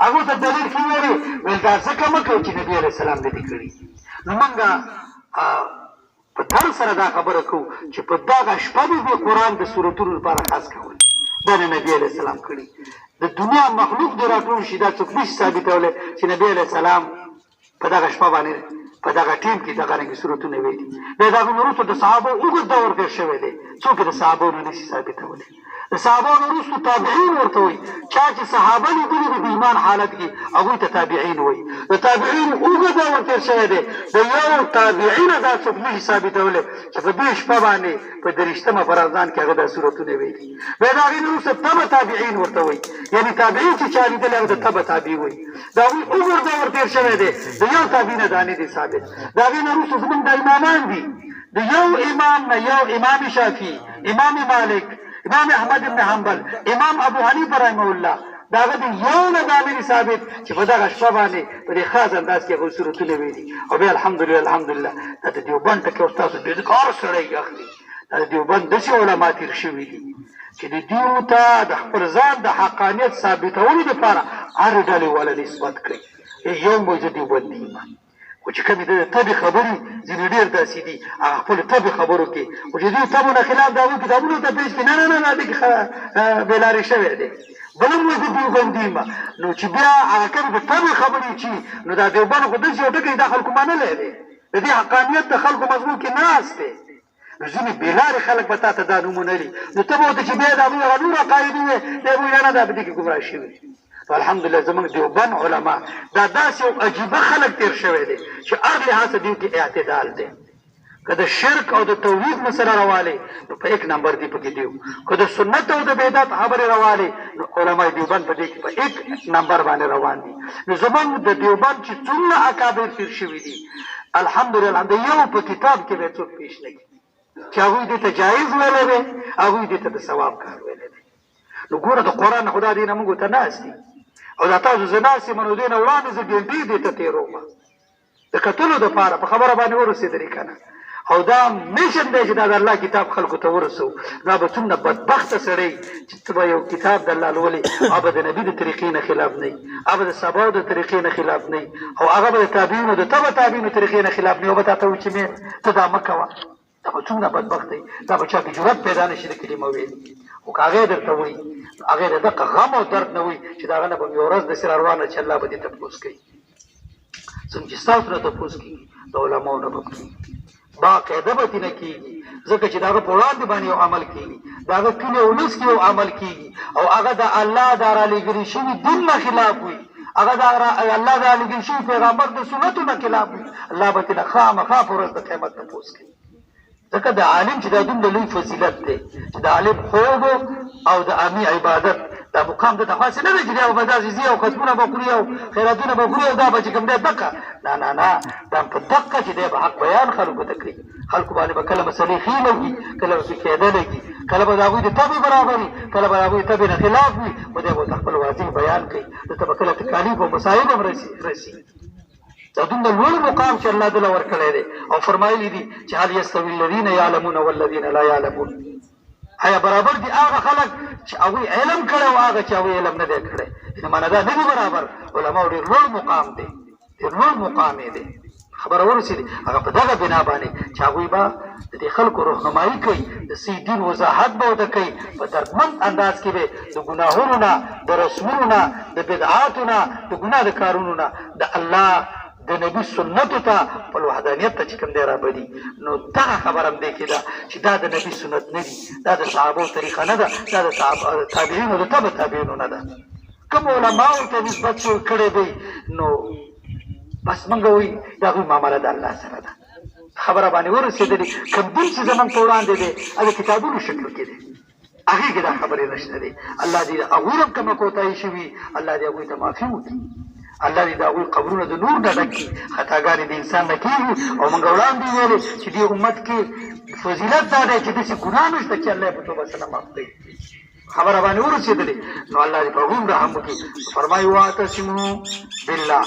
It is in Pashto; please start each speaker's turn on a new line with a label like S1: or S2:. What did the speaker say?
S1: هغه ته دلیل کې ویلي ویل دا ځکه مه کوئ چې نبي علیه السلام دې دې کړي. نو موږ په در سره دا خبره کوو چې په دغه شپه به د قرآن د سورتونو لپاره خاص کول دا د نبي علیه السلام کړي. د دنیا مخلوق دې راټول شي دا څوک نشي ثابتولی چې نبي علیه السلام په دغه شپه باندې په دغه ټیم کې دغه رنګې سورتونه ویلي. بیا د هغو نه وروسته د صحابو اوږد دور تېر شوی دی، څوک یې د صحابو نه نشي ثابتولی. د صحابو نه وروسته تابعین ورته وایي. چا چې صحابه لیدلي دي د ایمان حالت کې هغوی ته تابعین وایي. د تابعین اوږد دور تېر شوی دی، د یو تابعینه دا څوک نشي ثابتولی چې په دې شپه باندې په دېرشتمه په رمضان کې هغه دا سورتونه ویلي. بیا د هغې نه وروسته تبه تابعین ورته وایي، یعنې تابعین چې چا لیدلی هغه د تبه تابع وایي. د هغوی اوږد دور تېر شوی دی، د یو تابع نه دا نه دي ثابت. د هغې نه وروسته زموږ دا امامان دي، د یو امام نه یو امام شافعي، امام مالک، امام احمد بن حنبل، امام ابو حنیفه رحمه الله، د هغه د یو نه دا نه دي ثابت چې په دغه شپه باندې په دې خاص انداز کې هغوی سورتونه ویلي. او بیا الحمدلله الحمدلله دا د دیوبند ټکي ستاسو بېکار سړی اخلي. دا د دیوبند داسې علما تېر شوي دي چې د دیو ته د خپل ځان د حقانیت ثابتولو دپاره هرې ډلې والا نسبت کوي. یو مو زه دیوبندي یم، خو چې کومې د طبې خبرې ځینې ډېر داسې دي هغه خپلو طبې خبرو کې خو چې دوی طبو نه خلاف د هغوی کتابونو ته پېش کړي نه نه نه دې کې بېلارې شوی دی. بل هم زه دیوبندي یم. نو چې بیا هغه کومې د طبې خبرې چې نو دا دیوبند خو داسې یو ټکی دا خلکو منلی دی، د دې حقانیت د خلکو مضمون کې ناست دی. نو ځینې بېلارې خلک به تا ته دا نومونه لري، نو ته به ورته چې بیا د هغوی هغه نور عقاید ووایې دی به وایي نه دا په دې کې ګمراه شوي. الحمدلله زموږ دیوبند علما دا داسې یو عجیبه خلک تېر شوی دی چې هر لحاظه دیو کې اعتدال دی. که د شرک او د توحید مسله روالې نو په یک نمبر دی پکې دیو، که د سنت او د بدعت خبرې روالې نو علما دیوبند په دې کې په یک نمبر باندې روان دي. نو زموږ د دیوبند چې څومره اکابر تېر شوي دي الحمدلله د یو په کتاب کې به څوک پېش نه کړي چې هغوی دې ته جایز ویلی دی، هغوی دې ته د ثواب کار ویلی دی. نو ګوره د قرآن نه خو دا دې نه موږ ته ناست دي او دا تاسو زه ناست یم نو دې نه وړاندې زه ګنډې دې ته تېروم د کتلو دپاره په خبره باندې ورسېدلې که نه. او دا میشن دی چې دا د الله کتاب خلکو ته ورسو. دا به څومره بدبخته سړی چې ته به یو کتاب د الله لولې هغه به د نبي د طریقې نه خلاف نه وي، هغه به د صحابو د طریقې نه خلاف نه وي، او هغه به د تابعینو د تبه تابعینو طریقې نه خلاف نه وي. او به تا ته وایي چې مې ته دا مه کوه. دا به څومره بدبخت دی، دا به چا کې جرأت پیدا نه شي د کلمه ویل. خو که هغې درته وایي هغې د دغه غم او درد نه وایي چې د هغه نه به یوه ورځ داسې را روانه چې الله به دې تپوس کوي. څنګه چې ستاسو نه تپوس کېږي د علماو نه به کېږي، باقاعده به ترې نه کېږي، ځکه چې د هغه په وړاندې باندې یو عمل کېږي، د هغه کلي ولس کې یو عمل کېږي او هغه د الله د رالېږلي شوي دین نه خلاف وي، هغه د الله د رالېږلي شوي پیغمبر د سنتو نه خلاف وي. الله به ترې خامخا په ورځ د قیامت تپوس کوي. ځکه د عالم چې دا دومره لوی فضیلت دی چې د عالم خوب او د عامي عبادت دا مقام د دغسې نه دی چې دی به داسې ځي او ختمونه به خوري او خیراتونه به خوري او دا به چې کوم دی دقه نه نه نه دا په دقه چې دی به حق بیان خلکو ته کوي. خلکو باندې به کله مسلې ښې لګي، کله به قاعده لګي، کله به د هغوی د طبې برابر وي، کله به د هغوی طبې نه خلاف وي، خو دی به ورته خپل واضح بیان کوي. دته به کله تکالیف او مصایب هم رسي. دا دومره لوړ مقام چې الله دله ورکړی دی او فرمایلي دي چې هل یستوي الذین یعلمون والذین لا یعلمون، آیا برابر دي هغه خلک چې هغوی علم کړی او هغه چې هغوی علم نه دی کړی؟ یعنې معنا دا نه دي برابر. علماو ډېر لوړ مقام دی، ډېر لوړ مقام یې دی. خبره ورسېدې هغه په دغه بنا باندې چې هغوی به د دې خلکو رهنمایي کوي، د صحیح دین وضاحت به ورته کوي، په دردمند انداز کې به د ګناهونو نه، د رسمونو نه، د بدعاتو نه، د ګناه د کارونو نه د الله د نبي سنتو ته خپل وحدانیت ته چې کوم دی رابدي. نو دغه خبره هم دی کې ده چې دا د نبي سنت نه دي، دا د صحابو طریقه نه ده، دا د تابعینو د تبه تابعینو نه ده. کوم علماو ته نسبت کړی دی نو بس موږ وایي د هغوی معامله د الله سره ده. خبره باندې ورسېدلې کوم دین چې زموږ په وړاندې دی هغه کتابونو شکل کې دی، هغې کې دا خبرې نشته دی. الله دې هغوی هم کومه کوتاهي شوي الله دې هغوی ته معافي وکړي. الله دې د هغوی قبرونه د نور نه ډک کړي، خطاګانې د انسان نه کېږي. او موږ وړاندې ویلې چې دې امت کې فضیلت دا دی چې داسې ګناه نشته چې الله یې په توبه سره معاف کوي. خبره باندې ورسېدلې نو الله دې په هغوی هم رحم وکړي. فرمایي واعتصموا بالله،